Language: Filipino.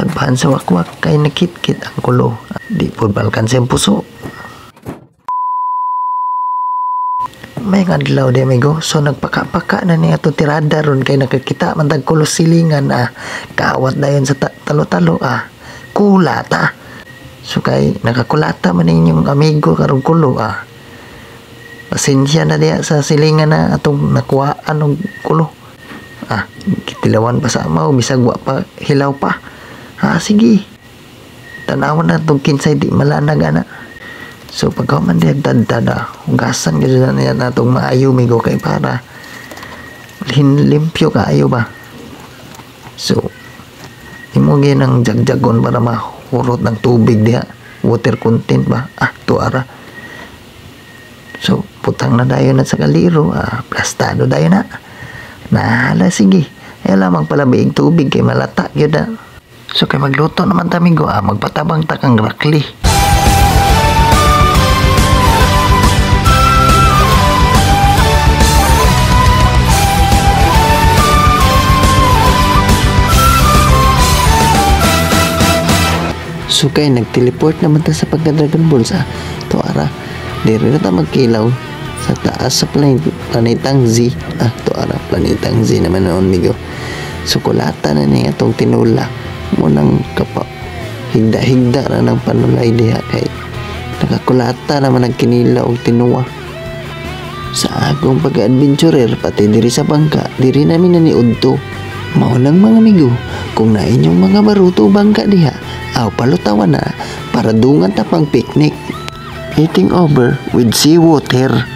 Pagpahan sa wakwak kay nakit-kit ang kulo. Di po balkan sa puso. May adlaw di amigo, so nagpaka-paka na niya to tirada ron kay nakakita man tag kulo silingan kaawat dayon sa talo-talo kulata. So kay nakakulata man inyong amigo karong kulo pasensya na diya sa silingan na atong nakuhaan og kulo. Kitilawan pa sa amaw bisag wa pa hilaw pa. Sige. Tanawan na itong kinsay di malanag So pagka man diya dadada, hugasan ka dyan na yan natong maayo migo kay para limpyo ka ayo ba. So imugin ang jagjagon para mahurot ng tubig diya, water content ba, tuara. So putang na dayon na sa kaliro, plastado dayon na. Nahala sige, ay lamang pala biig tubig kay malata yun So kay magluto naman tamigo, magpatabang takang rakli. So kay nag-teleport naman ta sa pagka-Dragon Balls tuara, diri na ta magkilaw sa taas sa planetang Z. Tuara, planetang Z naman noon migo. So kulata na niya itong tinula mo nang higda-higda na ng panulay diha kay nakakulata naman ang kinila og tinuwa. Sa agong pag-adventurer pati diri sa bangka, diri namin na niudto. Maulang mga amigo, kung na inyong mga baruto bangka diha, palutawan na para dungan ta pang picnic. Eating over with seawater.